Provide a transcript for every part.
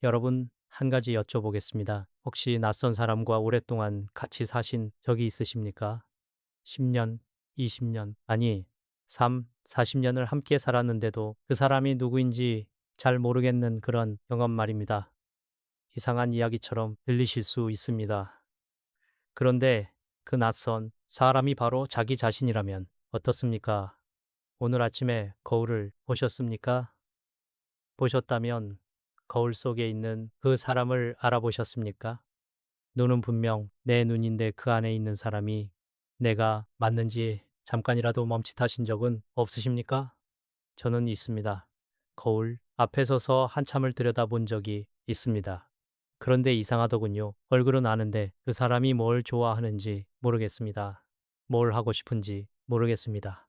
여러분, 한 가지 여쭤보겠습니다. 혹시 낯선 사람과 오랫동안 같이 사신 적이 있으십니까? 10년, 20년, 아니, 3, 40년을 함께 살았는데도 그 사람이 누구인지 잘 모르겠는 그런 경험 말입니다. 이상한 이야기처럼 들리실 수 있습니다. 그런데 그 낯선 사람이 바로 자기 자신이라면 어떻습니까? 오늘 아침에 거울을 보셨습니까? 보셨다면 거울 속에 있는 그 사람을 알아보셨습니까? 눈은 분명 내 눈인데 그 안에 있는 사람이 내가 맞는지 잠깐이라도 멈칫하신 적은 없으십니까? 저는 있습니다. 거울 앞에 서서 한참을 들여다본 적이 있습니다. 그런데 이상하더군요. 얼굴은 아는데 그 사람이 뭘 좋아하는지 모르겠습니다. 뭘 하고 싶은지 모르겠습니다.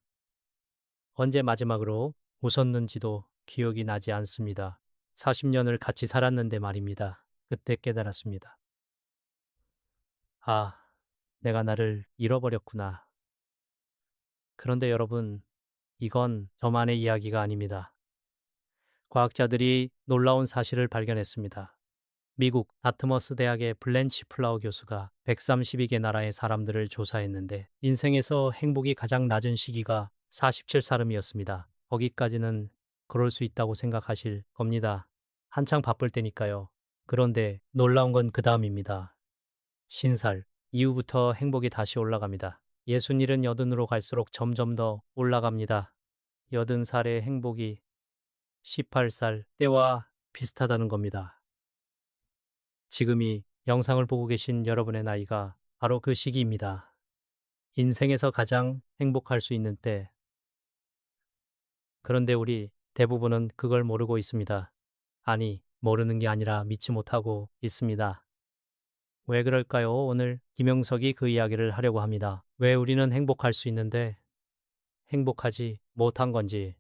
언제 마지막으로 웃었는지도 기억이 나지 않습니다. 40년을 같이 살았는데 말입니다. 그때 깨달았습니다. 아, 내가 나를 잃어버렸구나. 그런데 여러분, 이건 저만의 이야기가 아닙니다. 과학자들이 놀라운 사실을 발견했습니다. 미국 다트머스 대학의 블렌치 플라우 교수가 132개 나라의 사람들을 조사했는데 인생에서 행복이 가장 낮은 시기가 47살음이었습니다. 거기까지는 그럴 수 있다고 생각하실 겁니다. 한창 바쁠 때니까요. 그런데 놀라운 건 그 다음입니다. 50살 이후부터 행복이 다시 올라갑니다. 60, 80으로 갈수록 점점 더 올라갑니다. 80살의 행복이 18살 때와 비슷하다는 겁니다. 지금이 영상을 보고 계신 여러분의 나이가 바로 그 시기입니다. 인생에서 가장 행복할 수 있는 때. 그런데 우리 대부분은 그걸 모르고 있습니다. 아니, 모르는 게 아니라 믿지 못하고 있습니다. 왜 그럴까요? 오늘 김영석이 그 이야기를 하려고 합니다. 왜 우리는 행복할 수 있는데 행복하지 못한 건지,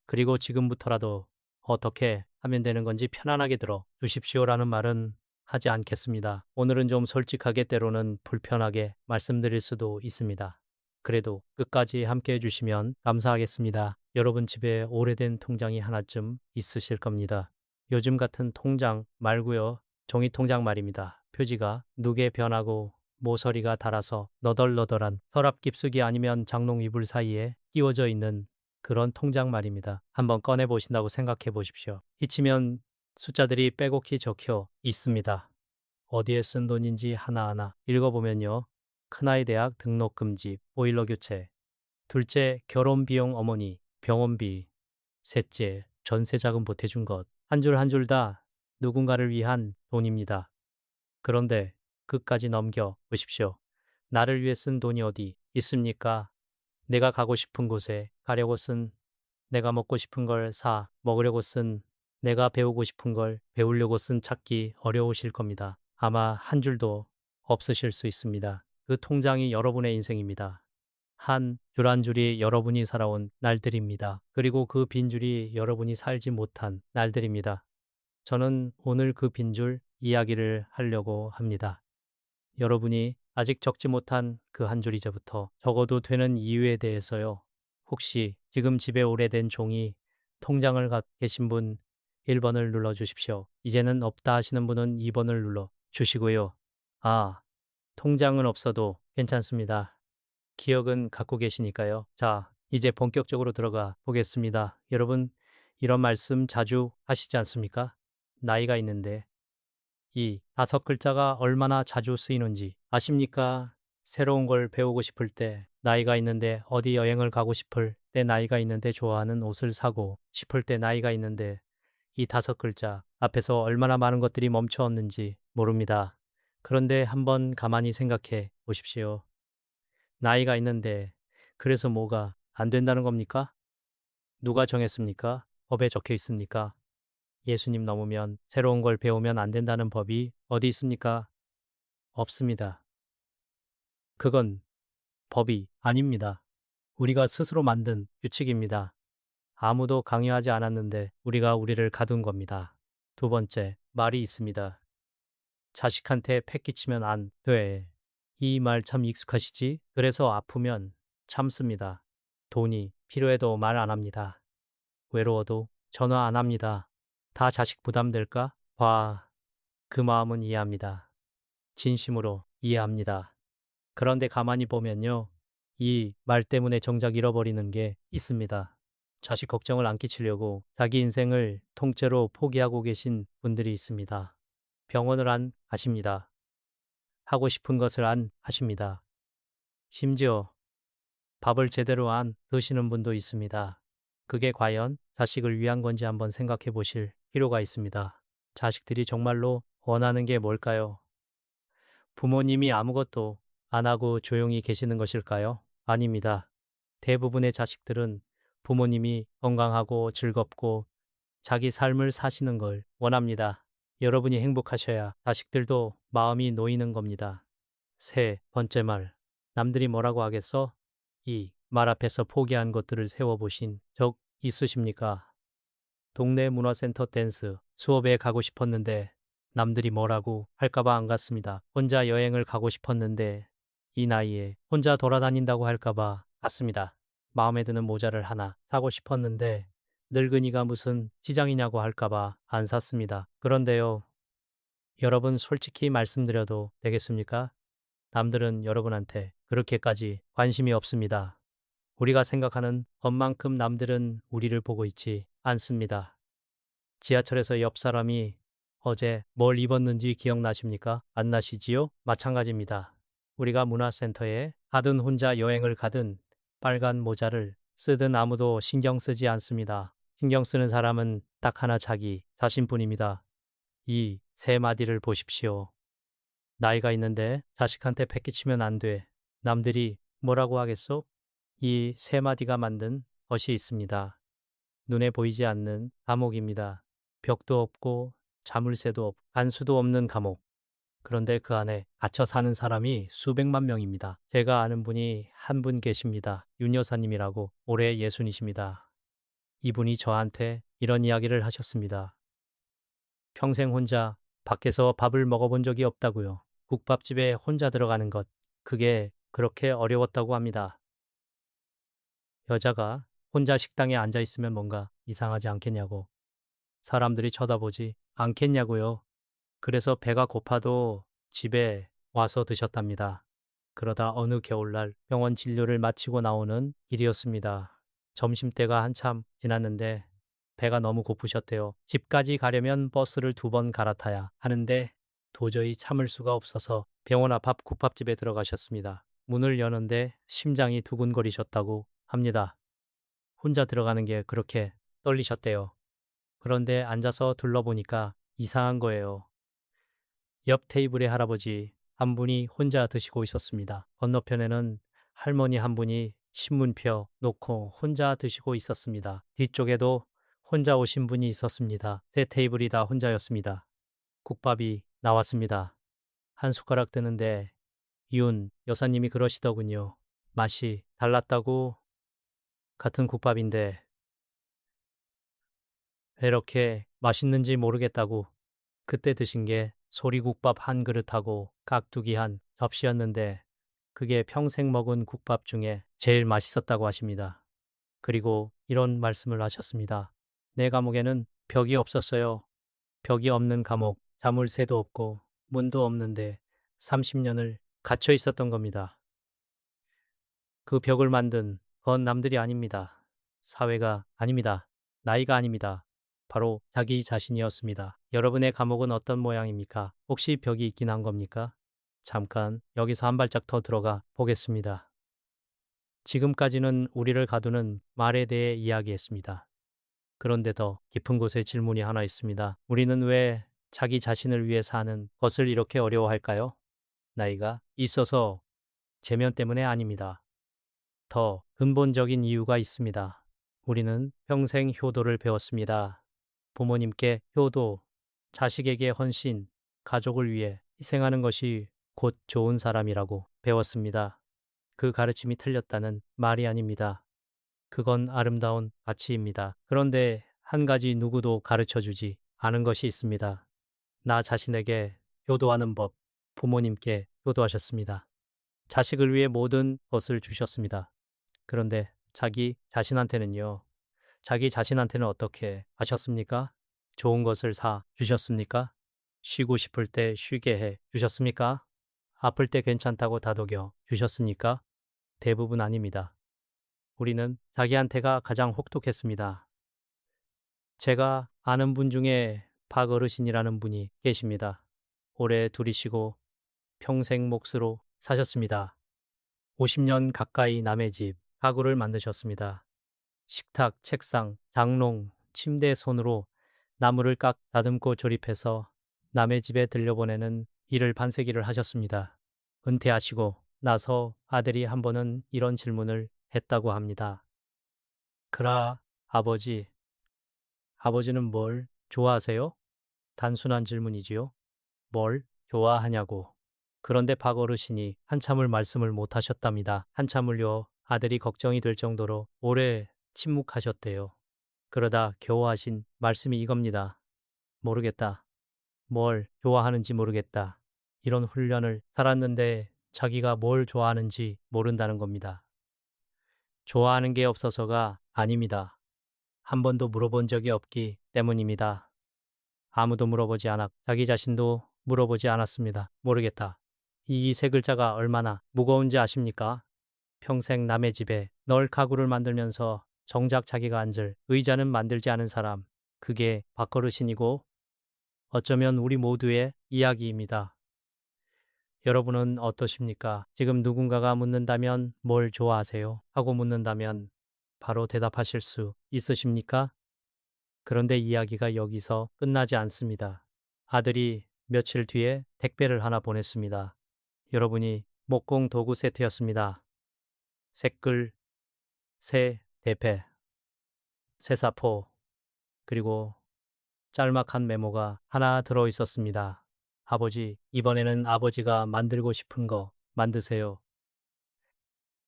그리고 지금부터라도 어떻게 하면 되는 건지 편안하게 들어 주십시오라는 말은 하지 않겠습니다. 오늘은 좀 솔직하게 때로는 불편하게 말씀드릴 수도 있습니다. 그래도 끝까지 함께 해주시면 감사하겠습니다. 여러분 집에 오래된 통장이 하나쯤 있으실 겁니다. 요즘 같은 통장 말고요. 종이 통장 말입니다. 표지가 누게 변하고 모서리가 달아서 너덜너덜한 서랍 깊숙이 아니면 장롱 이불 사이에 끼워져 있는 그런 통장 말입니다. 한번 꺼내 보신다고 생각해 보십시오. 히치면 숫자들이 빼곡히 적혀 있습니다. 어디에 쓴 돈인지 하나하나 읽어보면요. 큰아이 대학 등록 금지, 보일러 교체, 둘째 결혼 비용 어머니, 병원비, 셋째 전세 자금 보태준 것, 한 줄 한 줄 다 누군가를 위한 돈입니다. 그런데 끝까지 넘겨 보십시오. 나를 위해 쓴 돈이 어디 있습니까? 내가 가고 싶은 곳에 가려고 쓴, 내가 먹고 싶은 걸 사 먹으려고 쓴, 내가 배우고 싶은 걸 배우려고 쓴 찾기 어려우실 겁니다. 아마 한 줄도 없으실 수 있습니다. 그 통장이 여러분의 인생입니다. 한 줄 한 줄이 여러분이 살아온 날들입니다. 그리고 그 빈줄이 여러분이 살지 못한 날들입니다. 저는 오늘 그 빈줄 이야기를 하려고 합니다. 여러분이 아직 적지 못한 그 한 줄 이제부터 적어도 되는 이유에 대해서요. 혹시 지금 집에 오래된 종이 통장을 갖고 계신 분 1번을 눌러 주십시오. 이제는 없다 하시는 분은 2번을 눌러 주시고요. 아, 통장은 없어도 괜찮습니다. 기억은 갖고 계시니까요. 자, 이제 본격적으로 들어가 보겠습니다. 여러분, 이런 말씀 자주 하시지 않습니까? 나이가 있는데 이 5글자가 얼마나 자주 쓰이는지 아십니까? 새로운 걸 배우고 싶을 때, 나이가 있는데 어디 여행을 가고 싶을 때, 나이가 있는데 좋아하는 옷을 사고 싶을 때, 나이가 있는데 이 5글자 앞에서 얼마나 많은 것들이 멈추었는지 모릅니다. 그런데 한번 가만히 생각해 보십시오. 나이가 있는데 그래서 뭐가 안 된다는 겁니까? 누가 정했습니까? 법에 적혀 있습니까? 예수님 넘으면 새로운 걸 배우면 안 된다는 법이 어디 있습니까? 없습니다. 그건 법이 아닙니다. 우리가 스스로 만든 규칙입니다. 아무도 강요하지 않았는데 우리가 우리를 가둔 겁니다. 두 번째, 말이 있습니다. 자식한테 패 끼치면 안 돼. 이 말 참 익숙하시지? 그래서 아프면 참습니다. 돈이 필요해도 말 안 합니다. 외로워도 전화 안 합니다. 다 자식 부담될까? 와, 그 마음은 이해합니다. 진심으로 이해합니다. 그런데 가만히 보면요. 이 말 때문에 정작 잃어버리는 게 있습니다. 자식 걱정을 안 끼치려고 자기 인생을 통째로 포기하고 계신 분들이 있습니다. 병원을 안 가십니다. 하고 싶은 것을 안 하십니다. 심지어 밥을 제대로 안 드시는 분도 있습니다. 그게 과연 자식을 위한 건지 한번 생각해 보실 필요가 있습니다. 자식들이 정말로 원하는 게 뭘까요? 부모님이 아무것도 안 하고 조용히 계시는 것일까요? 아닙니다. 대부분의 자식들은 부모님이 건강하고 즐겁고 자기 삶을 사시는 걸 원합니다. 여러분이 행복하셔야 자식들도 마음이 놓이는 겁니다. 세 번째 말. 남들이 뭐라고 하겠어? 이 말 앞에서 포기한 것들을 세워보신 적 있으십니까? 동네 문화센터 댄스 수업에 가고 싶었는데 남들이 뭐라고 할까봐 안 갔습니다. 혼자 여행을 가고 싶었는데 이 나이에 혼자 돌아다닌다고 할까봐 갔습니다. 마음에 드는 모자를 하나 사고 싶었는데 늙은이가 무슨 시장이냐고 할까봐 안 샀습니다. 그런데요, 여러분 솔직히 말씀드려도 되겠습니까? 남들은 여러분한테 그렇게까지 관심이 없습니다. 우리가 생각하는 것만큼 남들은 우리를 보고 있지 않습니다. 지하철에서 옆 사람이 어제 뭘 입었는지 기억나십니까? 안 나시지요? 마찬가지입니다. 우리가 문화센터에 가든 혼자 여행을 가든 빨간 모자를 쓰든 아무도 신경 쓰지 않습니다. 신경 쓰는 사람은 딱 하나 자기 자신뿐입니다. 이 세 마디를 보십시오. 나이가 있는데 자식한테 패기치면 안 돼. 남들이 뭐라고 하겠소? 이 세 마디가 만든 것이 있습니다. 눈에 보이지 않는 감옥입니다. 벽도 없고 자물쇠도 없고 간수도 없는 감옥. 그런데 그 안에 갇혀 사는 사람이 수백만 명입니다. 제가 아는 분이 한 분 계십니다. 윤 여사님이라고 올해 60이십니다. 이분이 저한테 이런 이야기를 하셨습니다. 평생 혼자 밖에서 밥을 먹어본 적이 없다고요. 국밥집에 혼자 들어가는 것, 그게 그렇게 어려웠다고 합니다. 여자가 혼자 식당에 앉아 있으면 뭔가 이상하지 않겠냐고. 사람들이 쳐다보지 않겠냐고요. 그래서 배가 고파도 집에 와서 드셨답니다. 그러다 어느 겨울날 병원 진료를 마치고 나오는 길이었습니다. 점심때가 한참 지났는데 배가 너무 고프셨대요. 집까지 가려면 버스를 2번 갈아타야 하는데 도저히 참을 수가 없어서 병원 앞 국밥집에 들어가셨습니다. 문을 여는데 심장이 두근거리셨다고 합니다. 혼자 들어가는 게 그렇게 떨리셨대요. 그런데 앉아서 둘러보니까 이상한 거예요. 옆 테이블에 할아버지 한 분이 혼자 드시고 있었습니다. 건너편에는 할머니 한 분이 신문표 놓고 혼자 드시고 있었습니다. 뒤쪽에도 혼자 오신 분이 있었습니다. 세 테이블이 다 혼자였습니다. 국밥이 나왔습니다. 한 숟가락 드는데 윤 여사님이 그러시더군요. 맛이 달랐다고. 같은 국밥인데 왜 이렇게 맛있는지 모르겠다고. 그때 드신 게 소리국밥 한 그릇하고 깍두기 한 접시였는데 그게 평생 먹은 국밥 중에 제일 맛있었다고 하십니다. 그리고 이런 말씀을 하셨습니다. 내 감옥에는 벽이 없었어요. 벽이 없는 감옥, 자물쇠도 없고 문도 없는데 30년을 갇혀 있었던 겁니다. 그 벽을 만든 건 남들이 아닙니다. 사회가 아닙니다. 나이가 아닙니다. 바로 자기 자신이었습니다. 여러분의 감옥은 어떤 모양입니까? 혹시 벽이 있긴 한 겁니까? 잠깐 여기서 한 발짝 더 들어가 보겠습니다. 지금까지는 우리를 가두는 말에 대해 이야기했습니다. 그런데 더 깊은 곳에 질문이 하나 있습니다. 우리는 왜 자기 자신을 위해 사는 것을 이렇게 어려워할까요? 나이가 있어서 체면 때문에 아닙니다. 더 근본적인 이유가 있습니다. 우리는 평생 효도를 배웠습니다. 부모님께 효도, 자식에게 헌신, 가족을 위해 희생하는 것이 곧 좋은 사람이라고 배웠습니다. 그 가르침이 틀렸다는 말이 아닙니다. 그건 아름다운 가치입니다. 그런데 한 가지 누구도 가르쳐 주지 않은 것이 있습니다. 나 자신에게 효도하는 법, 부모님께 효도하셨습니다. 자식을 위해 모든 것을 주셨습니다. 그런데 자기 자신한테는요. 자기 자신한테는 어떻게 하셨습니까? 좋은 것을 사 주셨습니까? 쉬고 싶을 때 쉬게 해 주셨습니까? 아플 때 괜찮다고 다독여 주셨습니까? 대부분 아닙니다. 우리는 자기한테가 가장 혹독했습니다. 제가 아는 분 중에 박 어르신이라는 분이 계십니다. 오래 둘이시고 평생 몫으로 사셨습니다. 50년 가까이 남의 집 가구를 만드셨습니다. 식탁, 책상, 장롱, 침대 손으로 나무를 깎 다듬고 조립해서 남의 집에 들려보내는 일을 반세기를 하셨습니다. 은퇴하시고 나서 아들이 한 번은 이런 질문을 했다고 합니다. 그라, 아버지, 아버지는 뭘 좋아하세요? 단순한 질문이지요. 뭘 좋아하냐고. 그런데 박 어르신이 한참을 말씀을 못 하셨답니다. 한참을요. 아들이 걱정이 될 정도로 오래 침묵하셨대요. 그러다 겨우 하신 말씀이 이겁니다. 모르겠다. 뭘 좋아하는지 모르겠다. 이런 훈련을 살았는데 자기가 뭘 좋아하는지 모른다는 겁니다. 좋아하는 게 없어서가 아닙니다. 한 번도 물어본 적이 없기 때문입니다. 아무도 물어보지 않았, 자기 자신도 물어보지 않았습니다. 모르겠다. 이 세 글자가 얼마나 무거운지 아십니까? 평생 남의 집에 널 가구를 만들면서 정작 자기가 앉을 의자는 만들지 않은 사람. 그게 밥그릇이고 어쩌면 우리 모두의 이야기입니다. 여러분은 어떠십니까? 지금 누군가가 묻는다면 뭘 좋아하세요? 하고 묻는다면 바로 대답하실 수 있으십니까? 그런데 이야기가 여기서 끝나지 않습니다. 아들이 며칠 뒤에 택배를 하나 보냈습니다. 여러분이 목공 도구 세트였습니다. 새끌, 새, 대패, 새사포, 그리고 짤막한 메모가 하나 들어 있었습니다. 아버지, 이번에는 아버지가 만들고 싶은 거 만드세요.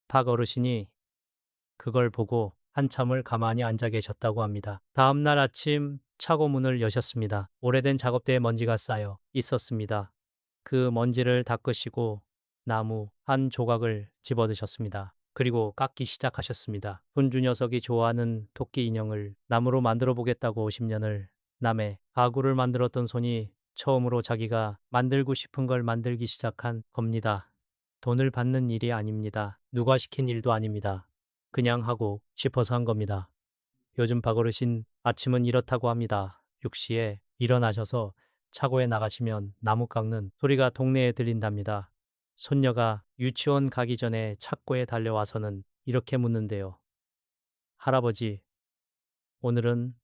박 어르신이 그걸 보고 한참을 가만히 앉아 계셨다고 합니다. 다음 날 아침 차고 문을 여셨습니다. 오래된 작업대에 먼지가 쌓여 있었습니다. 그 먼지를 닦으시고 나무 한 조각을 집어드셨습니다. 그리고 깎기 시작하셨습니다. 손주 녀석이 좋아하는 토끼 인형을 나무로 만들어 보겠다고 50년을 남의 가구를 만들었던 손이 처음으로 자기가 만들고 싶은 걸 만들기 시작한 겁니다. 돈을 받는 일이 아닙니다. 누가 시킨 일도 아닙니다. 그냥 하고 싶어서 한 겁니다. 요즘 박어르신 아침은 이렇다고 합니다. 6시에 일어나셔서 차고에 나가시면 나무 깎는 소리가 동네에 들린답니다. 손녀가 유치원 가기 전에 차고에 달려와서는 이렇게 묻는데요. 할아버지, 오늘은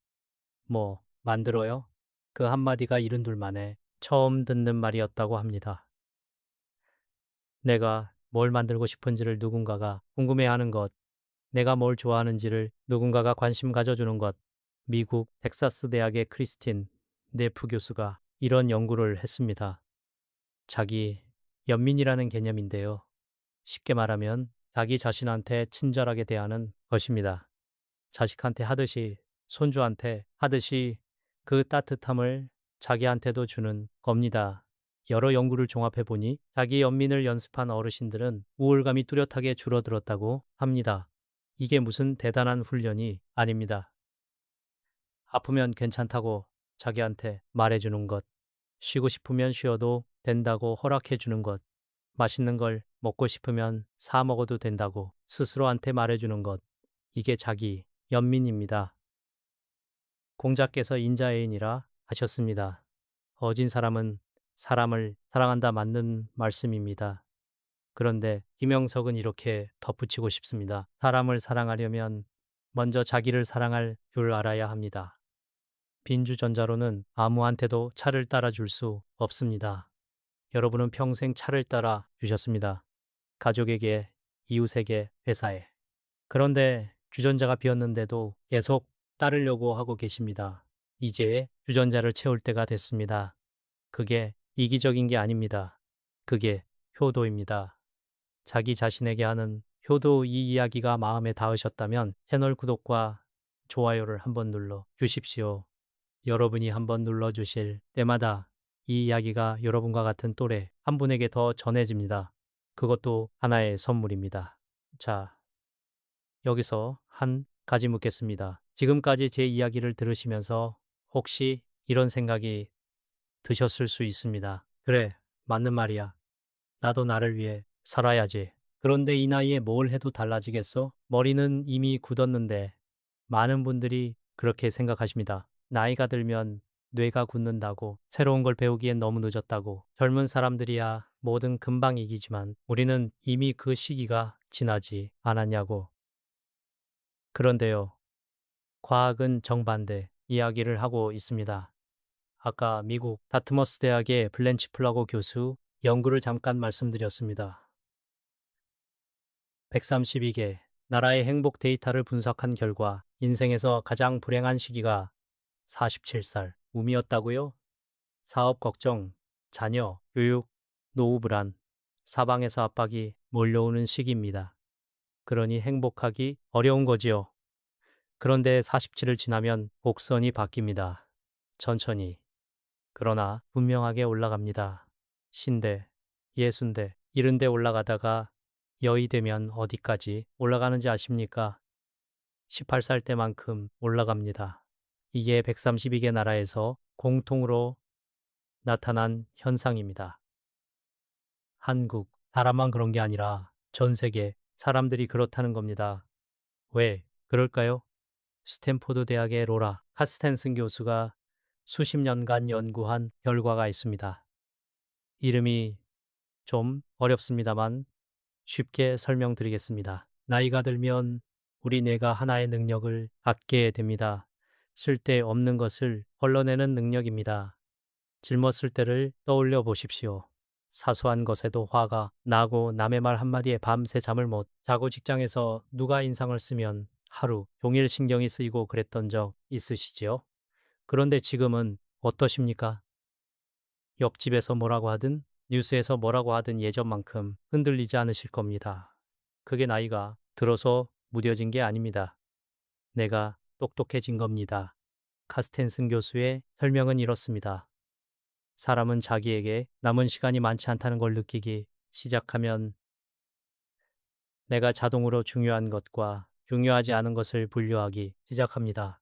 뭐 만들어요? 그 한마디가 72 만에 처음 듣는 말이었다고 합니다. 내가 뭘 만들고 싶은지를 누군가가 궁금해하는 것, 내가 뭘 좋아하는지를 누군가가 관심 가져주는 것. 미국 텍사스 대학의 크리스틴 네프 교수가 이런 연구를 했습니다. 자기 연민이라는 개념인데요. 쉽게 말하면 자기 자신한테 친절하게 대하는 것입니다. 자식한테 하듯이, 손주한테 하듯이 그 따뜻함을 자기한테도 주는 겁니다. 여러 연구를 종합해 보니 자기 연민을 연습한 어르신들은 우울감이 뚜렷하게 줄어들었다고 합니다. 이게 무슨 대단한 훈련이 아닙니다. 아프면 괜찮다고 자기한테 말해주는 것, 쉬고 싶으면 쉬어도 된다고 허락해주는 것, 맛있는 걸 먹고 싶으면 사 먹어도 된다고 스스로한테 말해주는 것, 이게 자기 연민입니다. 공자께서 인자애인이라 하셨습니다. 어진 사람은 사람을 사랑한다 맞는 말씀입니다. 그런데 김영석은 이렇게 덧붙이고 싶습니다. 사람을 사랑하려면 먼저 자기를 사랑할 줄 알아야 합니다. 빈주전자로는 아무한테도 차를 따라줄 수 없습니다. 여러분은 평생 차를 따라 주셨습니다. 가족에게, 이웃에게, 회사에. 그런데 주전자가 비었는데도 계속 따르려고 하고 계십니다. 이제 주전자를 채울 때가 됐습니다. 그게 이기적인 게 아닙니다. 그게 효도입니다. 자기 자신에게 하는 효도 이 이야기가 마음에 닿으셨다면 채널 구독과 좋아요를 한번 눌러 주십시오. 여러분이 한번 눌러주실 때마다 이 이야기가 여러분과 같은 또래 한 분에게 더 전해집니다. 그것도 하나의 선물입니다. 자, 여기서 한 가지 묻겠습니다. 지금까지 제 이야기를 들으시면서 혹시 이런 생각이 드셨을 수 있습니다. 그래, 맞는 말이야. 나도 나를 위해 살아야지. 그런데 이 나이에 뭘 해도 달라지겠어? 머리는 이미 굳었는데 많은 분들이 그렇게 생각하십니다. 나이가 들면 뇌가 굳는다고, 새로운 걸 배우기엔 너무 늦었다고, 젊은 사람들이야 뭐든 금방 이기지만 우리는 이미 그 시기가 지나지 않았냐고. 그런데요, 과학은 정반대 이야기를 하고 있습니다. 아까 미국 다트머스 대학의 블렌치 플라고 교수 연구를 잠깐 말씀드렸습니다. 132개 나라의 행복 데이터를 분석한 결과 인생에서 가장 불행한 시기가 47살 우미였다고요? 사업 걱정, 자녀, 교육, 노후 불안, 사방에서 압박이 몰려오는 시기입니다. 그러니 행복하기 어려운 거지요. 그런데 47을 지나면 곡선이 바뀝니다. 천천히. 그러나 분명하게 올라갑니다. 신대, 예순대, 이른데 올라가다가 여의 되면 어디까지 올라가는지 아십니까? 18살 때만큼 올라갑니다. 이게 132개 나라에서 공통으로 나타난 현상입니다. 한국, 사람만 그런 게 아니라 전 세계 사람들이 그렇다는 겁니다. 왜 그럴까요? 스탠포드 대학의 로라 카스텐슨 교수가 수십 년간 연구한 결과가 있습니다. 이름이 좀 어렵습니다만 쉽게 설명드리겠습니다. 나이가 들면 우리 뇌가 하나의 능력을 갖게 됩니다. 쓸데없는 것을 걸러내는 능력입니다. 젊었을 때를 떠올려 보십시오. 사소한 것에도 화가 나고 남의 말 한마디에 밤새 잠을 못 자고 직장에서 누가 인상을 쓰면 하루 종일 신경이 쓰이고 그랬던 적 있으시지요? 그런데 지금은 어떠십니까? 옆집에서 뭐라고 하든 뉴스에서 뭐라고 하든 예전만큼 흔들리지 않으실 겁니다. 그게 나이가 들어서 무뎌진 게 아닙니다. 내가 똑똑해진 겁니다. 카스텐슨 교수의 설명은 이렇습니다. 사람은 자기에게 남은 시간이 많지 않다는 걸 느끼기 시작하면 내가 자동으로 중요한 것과 중요하지 않은 것을 분류하기 시작합니다.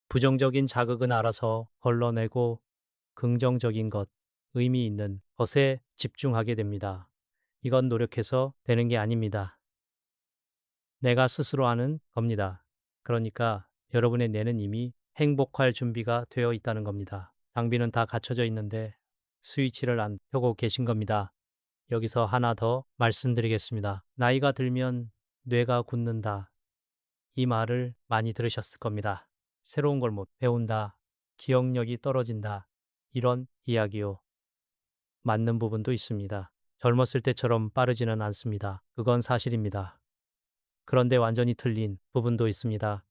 부정적인 자극은 알아서 걸러내고 긍정적인 것, 의미 있는 것에 집중하게 됩니다. 이건 노력해서 되는 게 아닙니다. 내가 스스로 하는 겁니다. 그러니까 여러분의 뇌는 이미 행복할 준비가 되어 있다는 겁니다. 장비는 다 갖춰져 있는데 스위치를 안 켜고 계신 겁니다. 여기서 하나 더 말씀드리겠습니다. 나이가 들면 뇌가 굳는다. 이 말을 많이 들으셨을 겁니다. 새로운 걸 못 배운다. 기억력이 떨어진다. 이런 이야기요. 맞는 부분도 있습니다. 젊었을 때처럼 빠르지는 않습니다. 그건 사실입니다. 그런데 완전히 틀린 부분도 있습니다.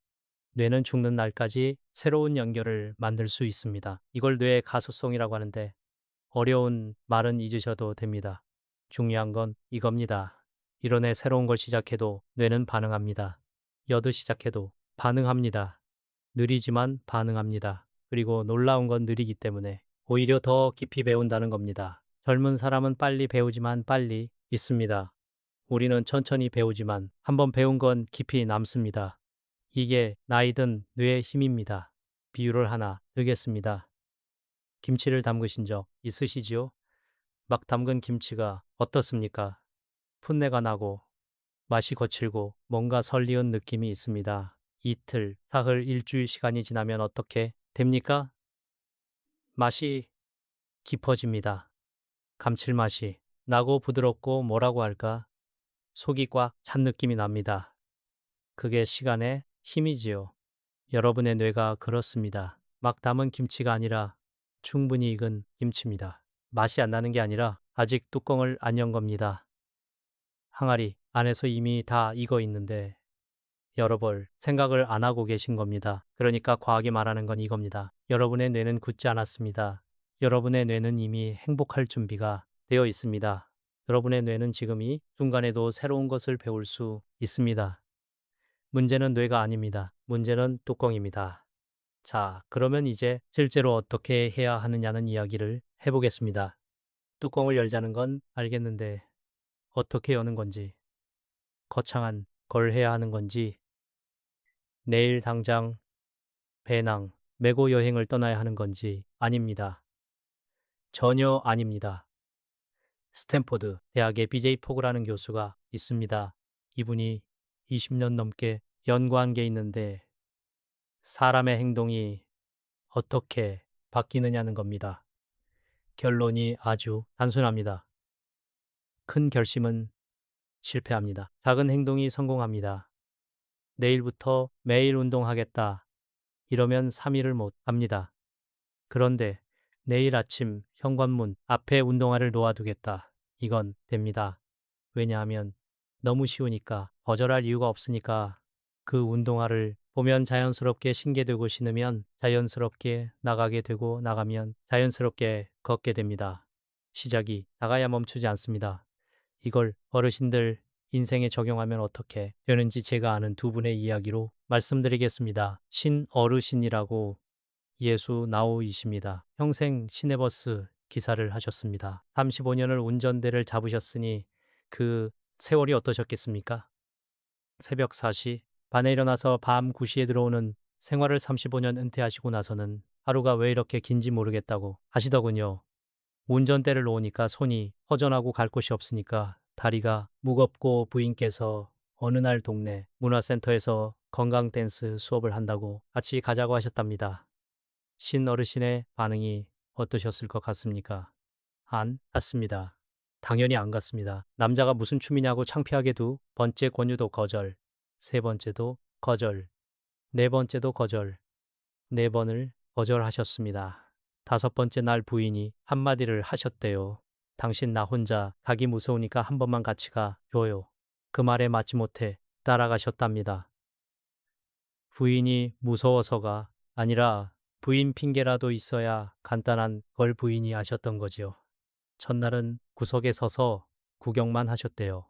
뇌는 죽는 날까지 새로운 연결을 만들 수 있습니다. 이걸 뇌의 가소성이라고 하는데 어려운 말은 잊으셔도 됩니다. 중요한 건 이겁니다. 이런에 새로운 걸 시작해도 뇌는 반응합니다. 여드 시작해도 반응합니다. 느리지만 반응합니다. 그리고 놀라운 건 느리기 때문에 오히려 더 깊이 배운다는 겁니다. 젊은 사람은 빨리 배우지만 빨리 있습니다. 우리는 천천히 배우지만 한번 배운 건 깊이 남습니다. 이게 나이든 뇌의 힘입니다. 비유를 하나 들겠습니다. 김치를 담그신 적 있으시지요? 막 담근 김치가 어떻습니까? 풋내가 나고 맛이 거칠고 뭔가 설리은 느낌이 있습니다. 이틀, 사흘, 일주일 시간이 지나면 어떻게 됩니까? 맛이 깊어집니다. 감칠맛이 나고 부드럽고 뭐라고 할까? 속이 꽉 찬 느낌이 납니다. 그게 시간의 힘이지요. 여러분의 뇌가 그렇습니다. 막 담은 김치가 아니라 충분히 익은 김치입니다. 맛이 안 나는 게 아니라 아직 뚜껑을 안 연 겁니다. 항아리 안에서 이미 다 익어 있는데 열어볼 생각을 안 하고 계신 겁니다. 그러니까 과학이 말하는 건 이겁니다. 여러분의 뇌는 굳지 않았습니다. 여러분의 뇌는 이미 행복할 준비가 되어 있습니다. 여러분의 뇌는 지금 이 순간에도 새로운 것을 배울 수 있습니다. 문제는 뇌가 아닙니다. 문제는 뚜껑입니다. 자, 그러면 이제 실제로 어떻게 해야 하느냐는 이야기를 해보겠습니다. 뚜껑을 열자는 건 알겠는데 어떻게 여는 건지, 거창한 걸 해야 하는 건지, 내일 당장 배낭 메고 여행을 떠나야 하는 건지 아닙니다. 전혀 아닙니다. 스탠포드 대학의 BJ 포그라는 교수가 있습니다. 이분이 20년 넘게 연구한 게 있는데 사람의 행동이 어떻게 바뀌느냐는 겁니다. 결론이 아주 단순합니다. 큰 결심은 실패합니다. 작은 행동이 성공합니다. 내일부터 매일 운동하겠다. 이러면 3일을 못 합니다. 그런데 내일 아침 현관문 앞에 운동화를 놓아두겠다. 이건 됩니다. 왜냐하면 너무 쉬우니까 거절할 이유가 없으니까 그 운동화를 보면 자연스럽게 신게되고 신으면 자연스럽게 나가게 되고 나가면 자연스럽게 걷게 됩니다. 시작이 다가야 멈추지 않습니다. 이걸 어르신들 인생에 적용하면 어떻게 되는지 제가 아는 두 분의 이야기로 말씀드리겠습니다. 신어르신이라고 예수 나우이십니다. 평생 시내버스 기사를 하셨습니다. 35년을 운전대를 잡으셨으니 그 세월이 어떠셨겠습니까? 새벽 4시 반에 일어나서 밤 9시에 들어오는 생활을 35년 은퇴하시고 나서는 하루가 왜 이렇게 긴지 모르겠다고 하시더군요. 운전대를 놓으니까 손이 허전하고 갈 곳이 없으니까 다리가 무겁고 부인께서 어느 날 동네 문화센터에서 건강 댄스 수업을 한다고 같이 가자고 하셨답니다. 신어르신의 반응이 어떠셨을 것 같습니까? 안 갔습니다. 당연히 안 갔습니다. 남자가 무슨 춤이냐고 창피하게 두 번째 권유도 거절, 세 번째도 거절, 네 번째도 거절, 네 번을 거절하셨습니다. 다섯 번째 날 부인이 한마디를 하셨대요. 당신 나 혼자 가기 무서우니까 한 번만 같이 가 줘요. 그 말에 맞지 못해 따라가셨답니다. 부인이 무서워서가 아니라 부인 핑계라도 있어야 간단한 걸 부인이 아셨던 거지요. 첫날은 구석에 서서 구경만 하셨대요.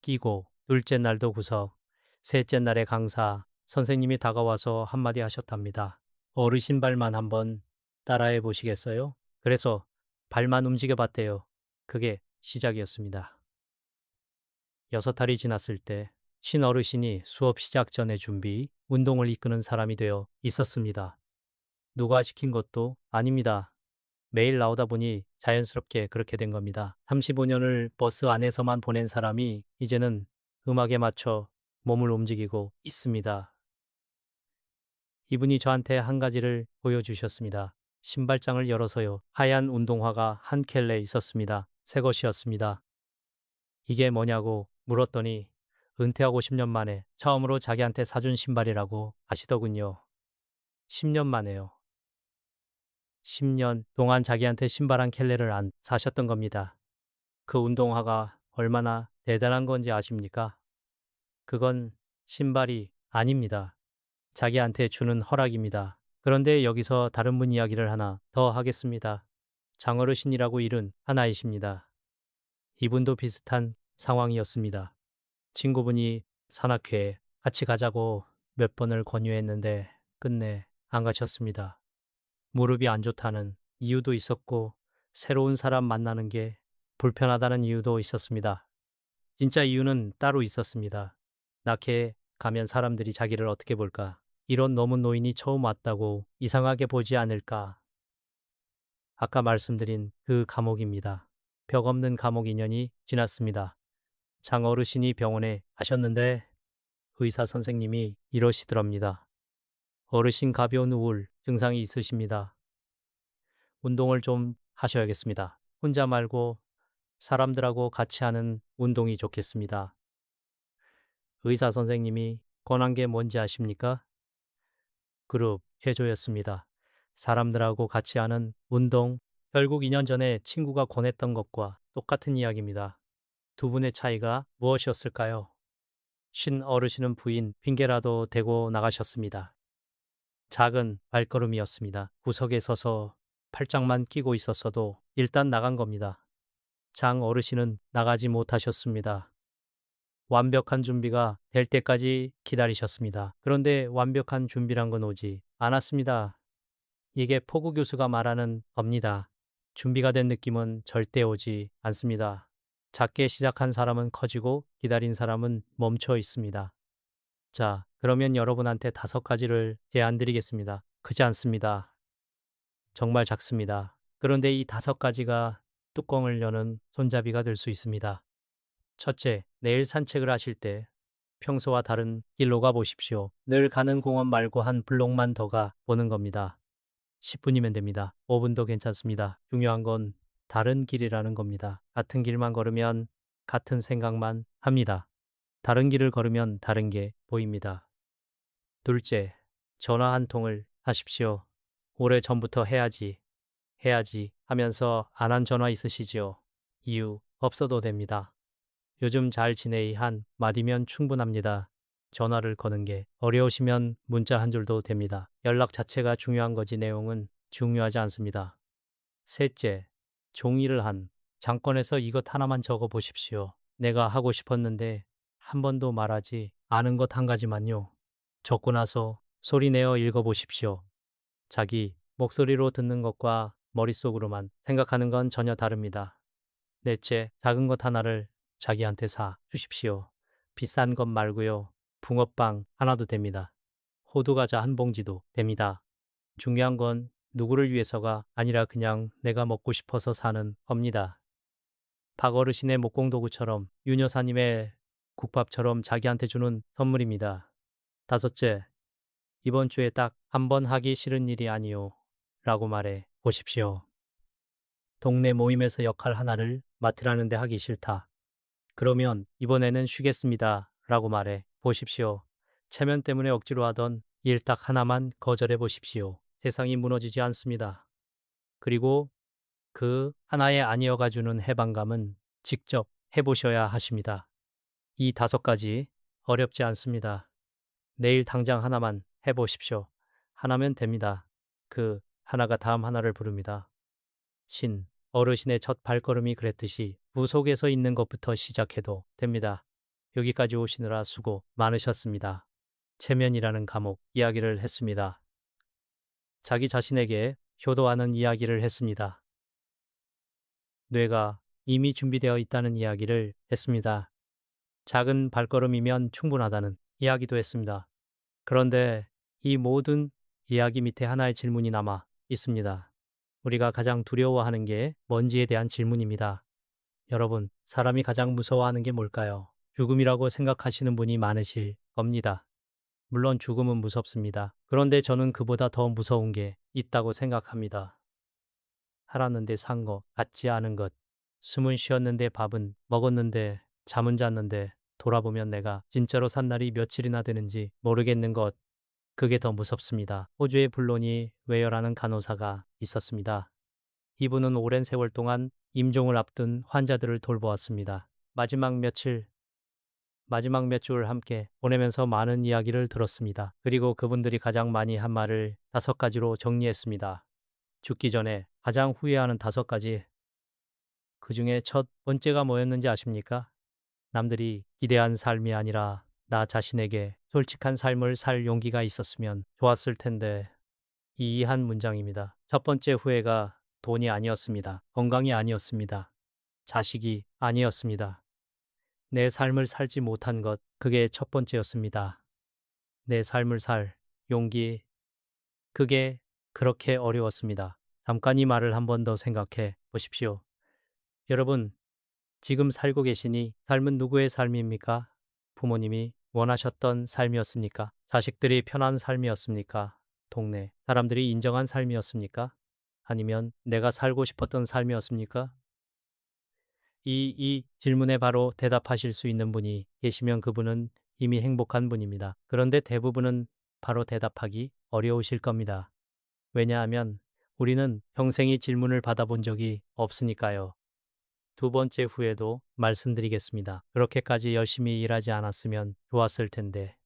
끼고 둘째 날도 구석, 셋째 날에 강사, 선생님이 다가와서 한마디 하셨답니다. 어르신 발만 한번 따라해 보시겠어요? 그래서 발만 움직여 봤대요. 그게 시작이었습니다. 6달이 지났을 때 신어르신이 수업 시작 전에 준비, 운동을 이끄는 사람이 되어 있었습니다. 누가 시킨 것도 아닙니다. 매일 나오다 보니 자연스럽게 그렇게 된 겁니다. 35년을 버스 안에서만 보낸 사람이 이제는 음악에 맞춰 몸을 움직이고 있습니다. 이분이 저한테 한 가지를 보여주셨습니다. 신발장을 열어서요. 하얀 운동화가 한 켤레 있었습니다. 새 것이었습니다. 이게 뭐냐고 물었더니 은퇴하고 10년 만에 처음으로 자기한테 사준 신발이라고 하시더군요. 10년 만에요. 10년 동안 자기한테 신발 한 켤레를 안 사셨던 겁니다. 그 운동화가 얼마나 대단한 건지 아십니까? 그건 신발이 아닙니다. 자기한테 주는 허락입니다. 그런데 여기서 다른 분 이야기를 하나 더 하겠습니다. 장어르신이라고 이른 하나이십니다. 이분도 비슷한 상황이었습니다. 친구분이 산악회에 같이 가자고 몇 번을 권유했는데 끝내 안 가셨습니다. 무릎이 안 좋다는 이유도 있었고 새로운 사람 만나는 게 불편하다는 이유도 있었습니다. 진짜 이유는 따로 있었습니다. 낙회에 가면 사람들이 자기를 어떻게 볼까? 이런 너무 노인이 처음 왔다고 이상하게 보지 않을까? 아까 말씀드린 그 감옥입니다. 벽 없는 감옥 2년이 지났습니다. 장 어르신이 병원에 가셨는데 의사 선생님이 이러시더랍니다. 어르신 가벼운 우울 증상이 있으십니다. 운동을 좀 하셔야겠습니다. 혼자 말고 사람들하고 같이 하는 운동이 좋겠습니다. 의사 선생님이 권한 게 뭔지 아십니까? 그룹 해조였습니다. 사람들하고 같이 하는 운동. 결국 2년 전에 친구가 권했던 것과 똑같은 이야기입니다. 두 분의 차이가 무엇이었을까요? 신 어르신은 부인 핑계라도 대고 나가셨습니다. 작은 발걸음이었습니다. 구석에 서서 팔짱만 끼고 있었어도 일단 나간 겁니다. 장 어르신은 나가지 못하셨습니다. 완벽한 준비가 될 때까지 기다리셨습니다. 그런데 완벽한 준비란 건 오지 않았습니다. 이게 포구 교수가 말하는 겁니다. 준비가 된 느낌은 절대 오지 않습니다. 작게 시작한 사람은 커지고 기다린 사람은 멈춰 있습니다. 자, 그러면 여러분한테 5가지를 제안 드리겠습니다. 크지 않습니다. 정말 작습니다. 그런데 이 5가지가 뚜껑을 여는 손잡이가 될 수 있습니다. 첫째, 내일 산책을 하실 때 평소와 다른 길로 가 보십시오. 늘 가는 공원 말고 한 블록만 더 가 보는 겁니다. 10분이면 됩니다. 5분도 괜찮습니다. 중요한 건 다른 길이라는 겁니다. 같은 길만 걸으면 같은 생각만 합니다. 다른 길을 걸으면 다른 게 보입니다. 둘째, 전화 한 통을 하십시오. 오래 전부터 해야지 하면서 안 한 전화 있으시지요? 이유 없어도 됩니다. 요즘 잘 지내이 한 마디면 충분합니다. 전화를 거는 게 어려우시면 문자 한 줄도 됩니다. 연락 자체가 중요한 거지 내용은 중요하지 않습니다. 셋째, 종이를 한 장건에서 이것 하나만 적어 보십시오. 내가 하고 싶었는데 한 번도 말하지 않은 것 한 가지만요. 적고 나서 소리 내어 읽어 보십시오. 자기 목소리로 듣는 것과 머릿속으로만 생각하는 건 전혀 다릅니다. 넷째, 작은 것 하나를 자기한테 사 주십시오. 비싼 것 말고요. 붕어빵 하나도 됩니다. 호두과자 한 봉지도 됩니다. 중요한 건 누구를 위해서가 아니라 그냥 내가 먹고 싶어서 사는 겁니다. 박어르신의 목공도구처럼 윤 여사님의 국밥처럼 자기한테 주는 선물입니다. 다섯째, 이번 주에 딱 한 번 하기 싫은 일이 아니요. 라고 말해 보십시오. 동네 모임에서 역할 하나를 맡으라는데 하기 싫다. 그러면 이번에는 쉬겠습니다. 라고 말해 보십시오. 체면 때문에 억지로 하던 일 딱 하나만 거절해 보십시오. 세상이 무너지지 않습니다. 그리고 그 하나의 아니어가 주는 해방감은 직접 해보셔야 하십니다. 이 5가지 어렵지 않습니다. 내일 당장 하나만 해보십시오. 하나면 됩니다. 그 하나가 다음 하나를 부릅니다. 어르신의 첫 발걸음이 그랬듯이 무 속에서 있는 것부터 시작해도 됩니다. 여기까지 오시느라 수고 많으셨습니다. 체면이라는 과목 이야기를 했습니다. 자기 자신에게 효도하는 이야기를 했습니다. 뇌가 이미 준비되어 있다는 이야기를 했습니다. 작은 발걸음이면 충분하다는 이야기도 했습니다. 그런데 이 모든 이야기 밑에 하나의 질문이 남아 있습니다. 우리가 가장 두려워하는 게 뭔지에 대한 질문입니다. 여러분, 사람이 가장 무서워하는 게 뭘까요? 죽음이라고 생각하시는 분이 많으실 겁니다. 물론 죽음은 무섭습니다. 그런데 저는 그보다 더 무서운 게 있다고 생각합니다. 살았는데 산 거 같지 않은 것. 숨은 쉬었는데 밥은 먹었는데 잠은 잤는데 돌아보면 내가 진짜로 산 날이 며칠이나 되는지 모르겠는 것. 그게 더 무섭습니다. 호주에 블로니 웨어라는 간호사가 있었습니다. 이분은 오랜 세월 동안 임종을 앞둔 환자들을 돌보았습니다. 마지막 몇 주를 함께 보내면서 많은 이야기를 들었습니다. 그리고 그분들이 가장 많이 한 말을 5가지로 정리했습니다. 죽기 전에 가장 후회하는 5가지. 그 중에 첫 번째가 뭐였는지 아십니까? 남들이 기대한 삶이 아니라 나 자신에게 솔직한 삶을 살 용기가 있었으면 좋았을 텐데. 이 한 문장입니다. 첫 번째 후회가 돈이 아니었습니다. 건강이 아니었습니다. 자식이 아니었습니다. 내 삶을 살지 못한 것, 그게 첫 번째였습니다. 내 삶을 살 용기, 그게 그렇게 어려웠습니다. 잠깐 이 말을 한 번 더 생각해 보십시오. 여러분, 지금 살고 계시니 삶은 누구의 삶입니까? 부모님이 원하셨던 삶이었습니까? 자식들이 편한 삶이었습니까? 동네 사람들이 인정한 삶이었습니까? 아니면 내가 살고 싶었던 삶이었습니까? 이 질문에 바로 대답하실 수 있는 분이 계시면 그분은 이미 행복한 분입니다. 그런데 대부분은 바로 대답하기 어려우실 겁니다. 왜냐하면 우리는 평생이 질문을 받아본 적이 없으니까요. 두 번째 후에도 말씀드리겠습니다. 그렇게까지 열심히 일하지 않았으면 좋았을 텐데.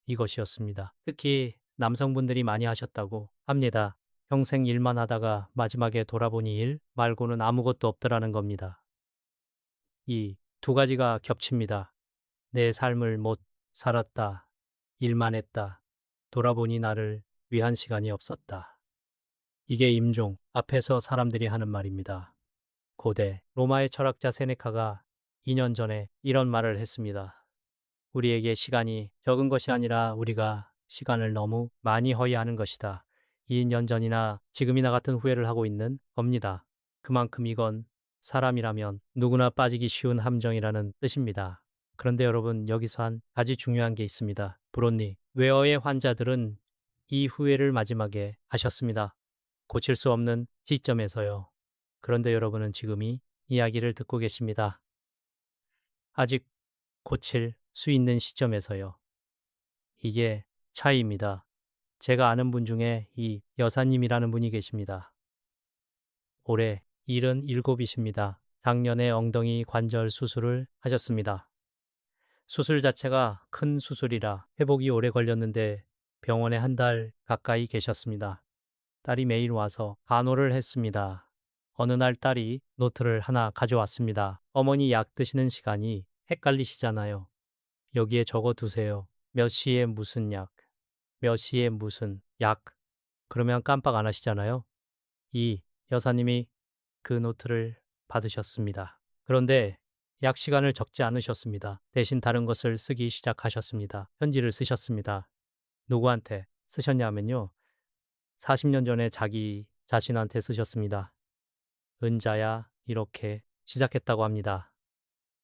이것이었습니다. 특히 남성분들이 많이 하셨다고 합니다. 평생 일만 하다가 마지막에 돌아보니 일 말고는 아무것도 없더라는 겁니다. 이 2가지가 겹칩니다. 내 삶을 못 살았다. 일만 했다. 돌아보니 나를 위한 시간이 없었다. 이게 임종 앞에서 사람들이 하는 말입니다. 고대 로마의 철학자 세네카가 2년 전에 이런 말을 했습니다. 우리에게 시간이 적은 것이 아니라 우리가 시간을 너무 많이 허위하는 것이다. 2년 전이나 지금이나 같은 후회를 하고 있는 겁니다. 그만큼 이건 사람이라면 누구나 빠지기 쉬운 함정이라는 뜻입니다. 그런데 여러분, 여기서 한 가지 중요한 게 있습니다. 브론니 웨어의 환자들은 이 후회를 마지막에 하셨습니다. 고칠 수 없는 시점에서요. 그런데 여러분은 지금 이 이야기를 듣고 계십니다. 아직 고칠 수 있는 시점에서요. 이게 차이입니다. 제가 아는 분 중에 이 여사님이라는 분이 계십니다. 올해 77이십니다. 작년에 엉덩이 관절 수술을 하셨습니다. 수술 자체가 큰 수술이라 회복이 오래 걸렸는데 병원에 한 달 가까이 계셨습니다. 딸이 매일 와서 간호를 했습니다. 어느 날 딸이 노트를 하나 가져왔습니다. 어머니 약 드시는 시간이 헷갈리시잖아요. 여기에 적어 두세요. 몇 시에 무슨 약, 몇 시에 무슨 약. 그러면 깜빡 안 하시잖아요. 이 여사님이 그 노트를 받으셨습니다. 그런데 약 시간을 적지 않으셨습니다. 대신 다른 것을 쓰기 시작하셨습니다. 편지를 쓰셨습니다. 누구한테 쓰셨냐면요. 40년 전에 자기 자신한테 쓰셨습니다. 은자야, 이렇게 시작했다고 합니다.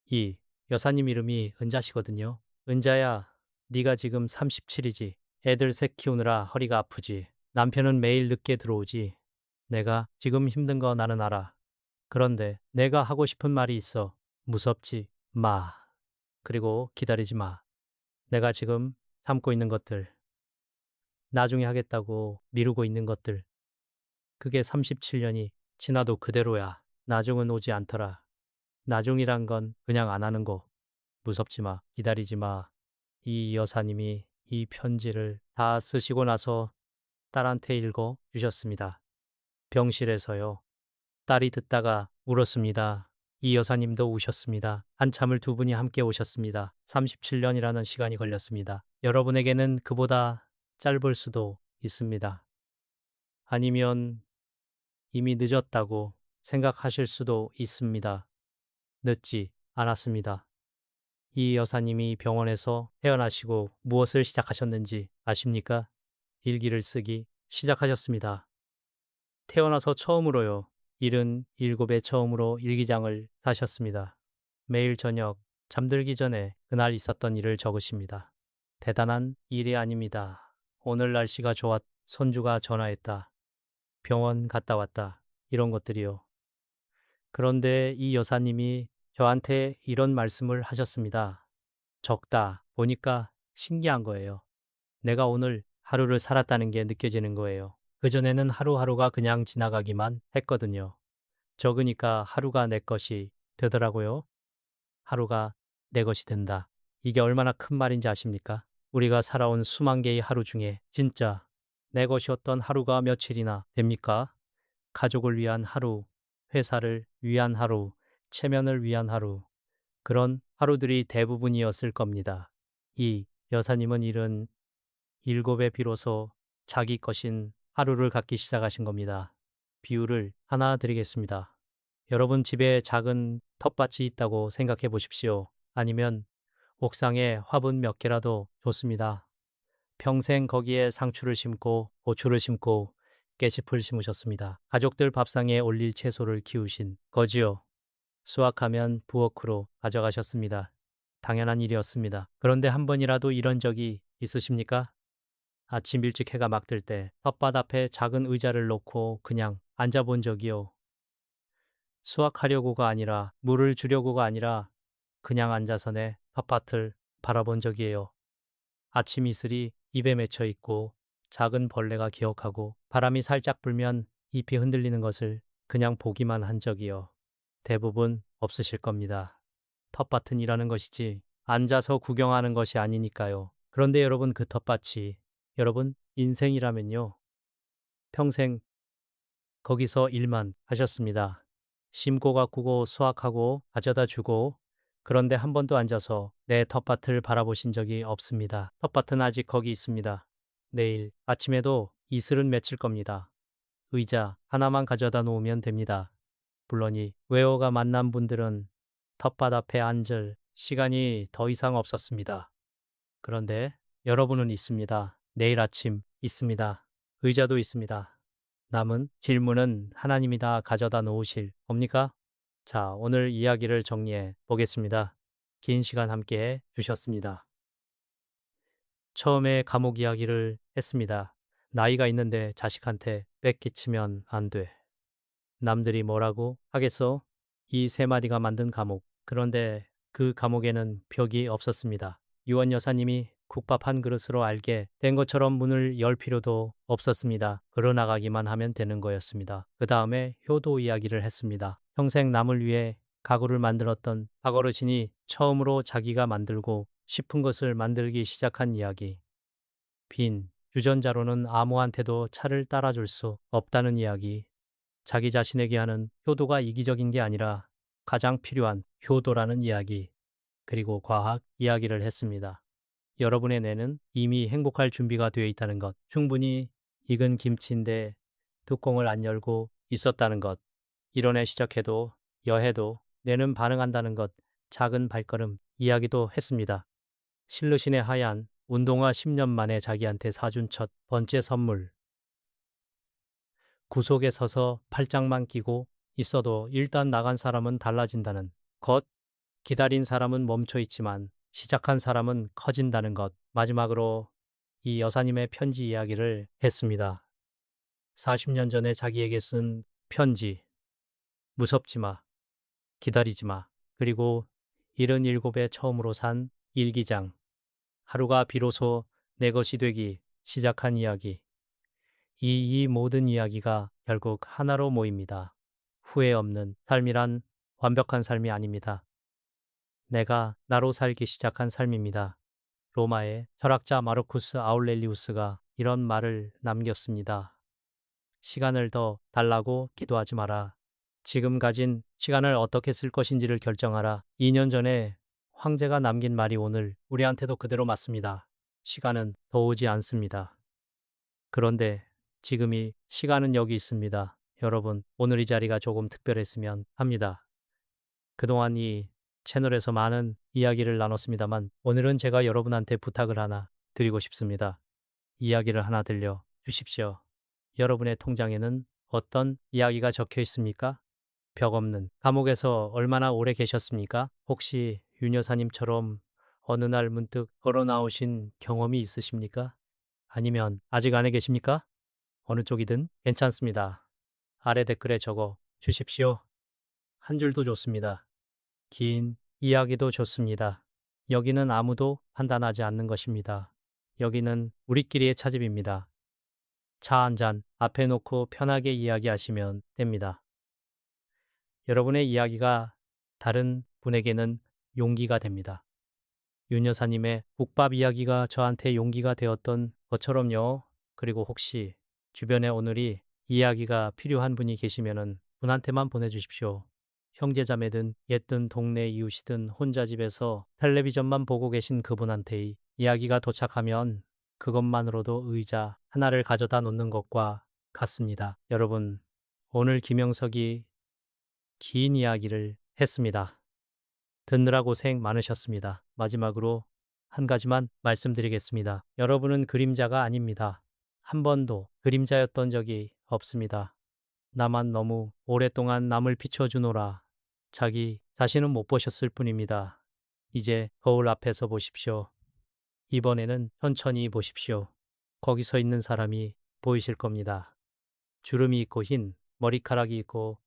이 여사님 이름이 은자시거든요. 은자야, 네가 지금 37이지. 애들 셋 키우느라 허리가 아프지. 남편은 매일 늦게 들어오지. 내가 지금 힘든 거 나는 알아. 그런데 내가 하고 싶은 말이 있어. 무섭지 마. 그리고 기다리지 마. 내가 지금 참고 있는 것들, 나중에 하겠다고 미루고 있는 것들, 그게 37년이 지나도 그대로야. 나중은 오지 않더라. 나중이란 건 그냥 안 하는 거. 무섭지 마. 기다리지 마. 이 여사님이 이 편지를 다 쓰시고 나서 딸한테 읽어 주셨습니다. 병실에서요. 딸이 듣다가 울었습니다. 이 여사님도 우셨습니다. 한참을 두 분이 함께 오셨습니다. 37년이라는 시간이 걸렸습니다. 여러분에게는 그보다 짧을 수도 있습니다. 아니면 이미 늦었다고 생각하실 수도 있습니다. 늦지 않았습니다. 이 여사님이 병원에서 퇴원하시고 무엇을 시작하셨는지 아십니까? 일기를 쓰기 시작하셨습니다. 태어나서 처음으로요. 77에 처음으로 일기장을 사셨습니다. 매일 저녁 잠들기 전에 그날 있었던 일을 적으십니다. 대단한 일이 아닙니다. 오늘 날씨가 좋았, 손주가 전화했다. 병원 갔다 왔다. 이런 것들이요. 그런데 이 여사님이 저한테 이런 말씀을 하셨습니다. 적다 보니까 신기한 거예요. 내가 오늘 하루를 살았다는 게 느껴지는 거예요. 그전에는 하루하루가 그냥 지나가기만 했거든요. 적으니까 하루가 내 것이 되더라고요. 하루가 내 것이 된다. 이게 얼마나 큰 말인지 아십니까? 우리가 살아온 수만 개의 하루 중에 진짜 내 것이었던 하루가 며칠이나 됩니까? 가족을 위한 하루, 회사를 위한 하루, 체면을 위한 하루. 그런 하루들이 대부분이었을 겁니다. 이 여사님은 77에 비로소 자기 것인 하루를 갖기 시작하신 겁니다. 비유를 하나 드리겠습니다. 여러분 집에 작은 텃밭이 있다고 생각해 보십시오. 아니면 옥상에 화분 몇 개라도 좋습니다. 평생 거기에 상추를 심고 고추를 심고 깨짚을 심으셨습니다. 가족들 밥상에 올릴 채소를 키우신 거지요. 수확하면 부엌으로 가져가셨습니다. 당연한 일이었습니다. 그런데 한 번이라도 이런 적이 있으십니까? 아침 일찍 해가 막 뜰 때 텃밭 앞에 작은 의자를 놓고 그냥 앉아본 적이요. 수확하려고가 아니라 물을 주려고가 아니라 그냥 앉아서 내 텃밭을 바라본 적이에요. 아침 이슬이 입에 맺혀 있고 작은 벌레가 기억하고 바람이 살짝 불면 잎이 흔들리는 것을 그냥 보기만 한 적이요. 대부분 없으실 겁니다. 텃밭은 일하는 것이지 앉아서 구경하는 것이 아니니까요. 그런데 여러분 그 텃밭이 여러분 인생이라면요. 평생 거기서 일만 하셨습니다. 심고 가꾸고 수확하고 가져다 주고 그런데 한 번도 앉아서 내 텃밭을 바라보신 적이 없습니다. 텃밭은 아직 거기 있습니다. 내일 아침에도 이슬은 맺힐 겁니다. 의자 하나만 가져다 놓으면 됩니다. 물론이 웨어가 만난 분들은 텃밭 앞에 앉을 시간이 더 이상 없었습니다. 그런데 여러분은 있습니다. 내일 아침 있습니다. 의자도 있습니다. 남은 질문은 하나님이 다 가져다 놓으실 겁니까? 자, 오늘 이야기를 정리해 보겠습니다. 긴 시간 함께 해 주셨습니다. 처음에 감옥 이야기를 했습니다. 나이가 있는데 자식한테 뺏기치면 안 돼. 남들이 뭐라고 하겠어? 이 세 마디가 만든 감옥. 그런데 그 감옥에는 벽이 없었습니다. 유언 여사님이 국밥 한 그릇으로 알게 된 것처럼 문을 열 필요도 없었습니다. 걸어나가기만 하면 되는 거였습니다. 그 다음에 효도 이야기를 했습니다. 평생 남을 위해 가구를 만들었던 박어르신이 처음으로 자기가 만들고 싶은 것을 만들기 시작한 이야기. 빈 유전자로는 아무한테도 차를 따라줄 수 없다는 이야기. 자기 자신에게 하는 효도가 이기적인 게 아니라 가장 필요한 효도라는 이야기, 그리고 과학 이야기를 했습니다. 여러분의 뇌는 이미 행복할 준비가 되어 있다는 것, 충분히 익은 김치인데 뚜껑을 안 열고 있었다는 것, 이론에 시작해도 여해도 뇌는 반응한다는 것, 작은 발걸음 이야기도 했습니다. 실르신의 하얀 운동화 10년 만에 자기한테 사준 첫 번째 선물. 구석에 서서 팔짱만 끼고 있어도 일단 나간 사람은 달라진다는 것, 기다린 사람은 멈춰 있지만 시작한 사람은 커진다는 것, 마지막으로 이 여사님의 편지 이야기를 했습니다. 40년 전에 자기에게 쓴 편지. 무섭지 마, 기다리지 마, 그리고 77에 처음으로 산 일기장. 하루가 비로소 내 것이 되기 시작한 이야기. 이 모든 이야기가 결국 하나로 모입니다. 후회 없는 삶이란 완벽한 삶이 아닙니다. 내가 나로 살기 시작한 삶입니다. 로마의 철학자 마르쿠스 아울렐리우스가 이런 말을 남겼습니다. 시간을 더 달라고 기도하지 마라. 지금 가진 시간을 어떻게 쓸 것인지를 결정하라. 2년 전에 황제가 남긴 말이 오늘 우리한테도 그대로 맞습니다. 시간은 더 오지 않습니다. 그런데 지금이 시간은 여기 있습니다. 여러분, 오늘 이 자리가 조금 특별했으면 합니다. 그동안 이 채널에서 많은 이야기를 나눴습니다만 오늘은 제가 여러분한테 부탁을 하나 드리고 싶습니다. 이야기를 하나 들려 주십시오. 여러분의 통장에는 어떤 이야기가 적혀 있습니까? 벽 없는 감옥에서 얼마나 오래 계셨습니까? 혹시 윤 여사님처럼 어느 날 문득 걸어 나오신 경험이 있으십니까? 아니면 아직 안에 계십니까? 어느 쪽이든 괜찮습니다. 아래 댓글에 적어 주십시오. 한 줄도 좋습니다. 긴 이야기도 좋습니다. 여기는 아무도 판단하지 않는 것입니다. 여기는 우리끼리의 차집입니다. 차 한 잔 앞에 놓고 편하게 이야기하시면 됩니다. 여러분의 이야기가 다른 분에게는 용기가 됩니다. 윤 여사님의 국밥 이야기가 저한테 용기가 되었던 것처럼요. 그리고 혹시 주변에 오늘이 이야기가 필요한 분이 계시면은 분한테만 보내주십시오. 형제자매든 옛든 동네 이웃이든 혼자 집에서 텔레비전만 보고 계신 그분한테 이야기가 도착하면 그것만으로도 의자 하나를 가져다 놓는 것과 같습니다. 여러분, 오늘 김영석이 긴 이야기를 했습니다. 듣느라 고생 많으셨습니다. 마지막으로 한 가지만 말씀드리겠습니다. 여러분은 그림자가 아닙니다. 한 번도 그림자였던 적이 없습니다. 나만 너무 오랫동안 남을 비춰주노라 자기 자신은 못 보셨을 뿐입니다. 이제 거울 앞에서 보십시오. 이번에는 천천히 보십시오. 거기 서 있는 사람이 보이실 겁니다. 주름이 있고 흰 머리카락이 있고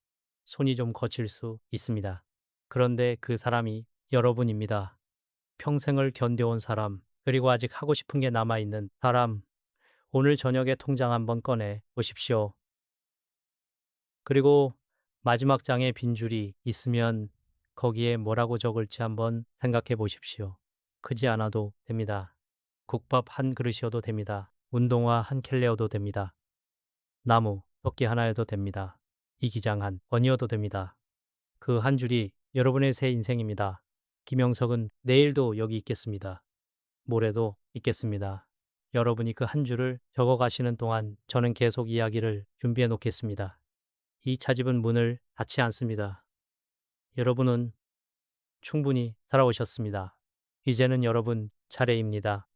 손이 좀 거칠 수 있습니다. 그런데 그 사람이 여러분입니다. 평생을 견뎌온 사람, 그리고 아직 하고 싶은 게 남아있는 사람, 오늘 저녁에 통장 한번 꺼내 보십시오. 그리고 마지막 장에 빈 줄이 있으면 거기에 뭐라고 적을지 한번 생각해 보십시오. 크지 않아도 됩니다. 국밥 한 그릇이어도 됩니다. 운동화 한 켤레여도 됩니다. 나무, 토끼 하나여도 됩니다. 이 기장 한 번이어도 됩니다. 그 한 줄이 여러분의 새 인생입니다. 김영석은 내일도 여기 있겠습니다. 모레도 있겠습니다. 여러분이 그 한 줄을 적어 가시는 동안 저는 계속 이야기를 준비해 놓겠습니다. 이 차집은 문을 닫지 않습니다. 여러분은 충분히 살아오셨습니다. 이제는 여러분 차례입니다.